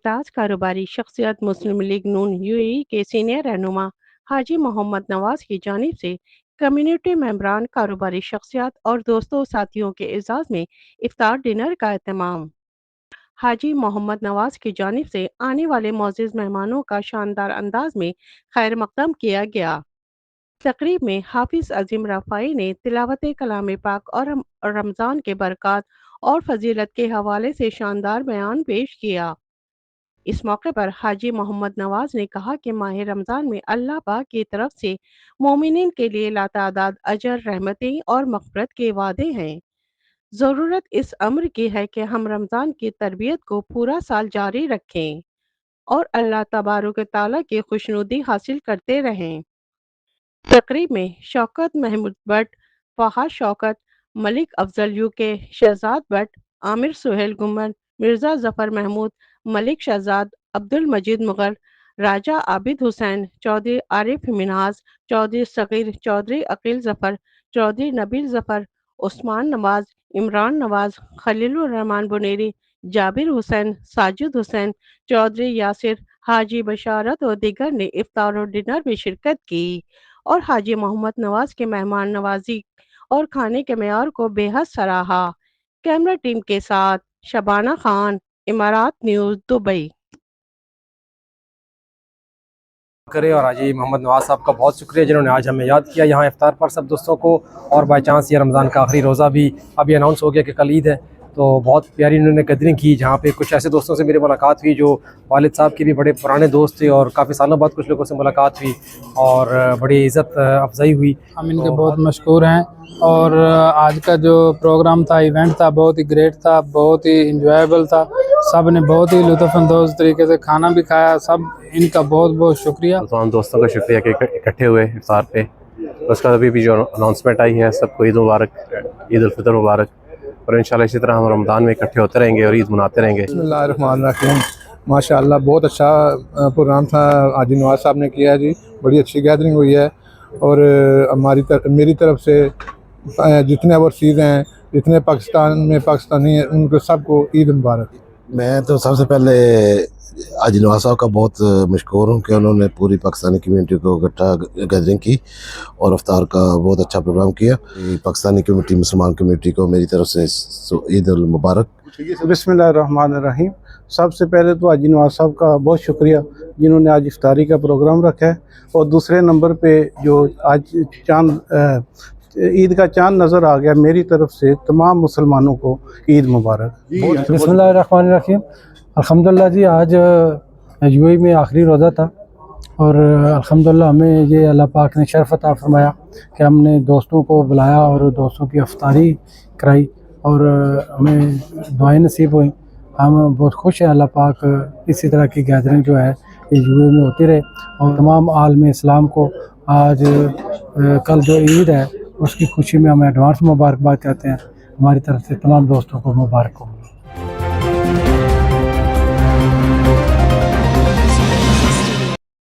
मुमताज़ कारोबारी शख्सियत मुस्लिम लीग नून यूएई के सीनियर रहनुमा हाजी मोहम्मद नवाज़ की जानिब से कम्युनिटी मेंबरान, कारोबारी शख्सियत और दोस्तों साथियों के एजाज़ में इफ्तार डिनर का एहतमाम। हाजी मोहम्मद नवाज़ की जानिब से आने वाले मोअज़्ज़िज़ मेहमानों का शानदार अंदाज में खैर मक़दम किया गया। तकरीब में हाफिज़ अज़ीम रफ़ाई ने तिलावत कलाम पाक और रमज़ान के बरक़ात और फ़जीलत के हवाले से शानदार बयान पेश किया। इस मौके पर हाजी मोहम्मद नवाज़ ने कहा कि माह रमज़ान में अल्लाह पाक की तरफ से मोमिनीन के लिए लातादाद अजर, रहमतें और मग़फ़िरत के वादे हैं। ज़रूरत इस अम्र की है कि हम रमज़ान की तरबियत को पूरा साल जारी रखें और अल्लाह तबारक व तआला की खुशनुदी हासिल करते रहें। तकरीब में शौकत महमूद भट्ट, फहाद शौकत, मलिक अफजल यूके, शहजाद भट्ट, आमिर सुहेल गुम्मन, मिर्ज़ा ज़फ़र महमूद, मलिक शहजाद, अब्दुल मजीद मुग़ल, राजा आबिद हुसैन, चौधरी आरिफ मिन्हाज, चौधरी सग़ीर, चौधरी अकील ज़फ़र, चौधरी नबील ज़फ़र, उस्मान नवाज़, इमरान नवाज़, खलीलुर रहमान बुनेरी, जाबिर हुसैन, साजिद हुसैन, चौधरी यासिर, हाजी बशारत और दीगर ने इफ्तार और डिनर में शिरकत की और हाजी मोहम्मद नवाज़ के मेहमान नवाजी और खाने के मेयार को बेहद सराहा। कैमरा टीम के साथ शबाना खान, इमारात न्यूज़, दुबई। करे और हाजी मोहम्मद नवाज़ साहब का बहुत शुक्रिया जिन्होंने आज हमें याद किया यहाँ इफ्तार पर सब दोस्तों को। और बाई चांस ये रमज़ान का आखिरी रोज़ा भी अभी अनाउंस हो गया कि कल ईद है, तो बहुत प्यारी उन्होंने कदरिंग की। जहाँ पे कुछ ऐसे दोस्तों से मेरी मुलाकात हुई जो वालिद साहब के भी बड़े पुराने दोस्त थे और काफ़ी सालों बाद कुछ लोगों से मुलाकात हुई और बड़ी इज़्ज़त अफजाई हुई। हम इनके बहुत मशकूर हैं। और आज का जो प्रोग्राम था, इवेंट था, बहुत ही ग्रेट था, बहुत ही इंजॉयबल था। सब ने बहुत ही लुत्फ़अंदोज़ तरीके से खाना भी खाया। सब इनका बहुत बहुत शुक्रिया। तमाम दोस्तों का शुक्रिया कि इकट्ठे हुए इफ्तार पे। उसका अभी भी जो अनाउंसमेंट आई है, सबको ईद मुबारक, ईद उल फितर मुबारक। और इंशाल्लाह इसी तरह हम रमज़ान में इकट्ठे होते रहेंगे और ईद मनाते रहेंगे। बिस्मिल्लाहिर्रहमानिर्रहीम। माशाअल्लाह बहुत अच्छा प्रोग्राम था, हाजी नवाज़ साहब ने किया जी। बड़ी अच्छी गैदरिंग हुई है और मेरी तरफ से जितने ओवरसीज़ हैं, जितने पाकिस्तान में पाकिस्तानी हैं, उनको सबको ईद मुबारक। मैं तो सबसे पहले हाजी नवाज़ साहब का बहुत मशकूर हूँ कि उन्होंने पूरी पाकिस्तानी कम्यूनिटी को इकट्ठा गैदरिंग की और इफ्तार का बहुत अच्छा प्रोग्राम किया। पाकिस्तानी कम्यूनिटी, मुसलमान कम्यूनिटी को मेरी तरफ से ईद उल मुबारक। बिस्मिल्लाहिर्रहमानिर्रहीम। सबसे पहले तो हाजी नवाज़ साहब का बहुत शुक्रिया जिन्होंने आज इफ्तारी का प्रोग्राम रखा है। और दूसरे नंबर पे जो आज ईद का चांद नज़र आ गया, मेरी तरफ से तमाम मुसलमानों को ईद मुबारक। बिस्मिल्लाहिर्रहमानिर्रहीम। अल्हम्दुलिल्लाह जी, आज यूएई में आखिरी रोज़ा था और अल्हम्दुलिल्लाह हमें ये अल्लाह पाक ने शर्फ अता फरमाया कि हमने दोस्तों को बुलाया और दोस्तों की इफ्तारी कराई और हमें दुआएं नसीब हुई। हम बहुत खुश हैं। अल्लाह पाक इसी तरह की गैदरिंग जो है ये यूएई में होती रहे और तमाम आलम इस्लाम को आज कल जो ईद है उसकी खुशी में हम एडवांस मुबारकबाद कहते हैं। हमारी तरफ से तमाम दोस्तों को मुबारक हो।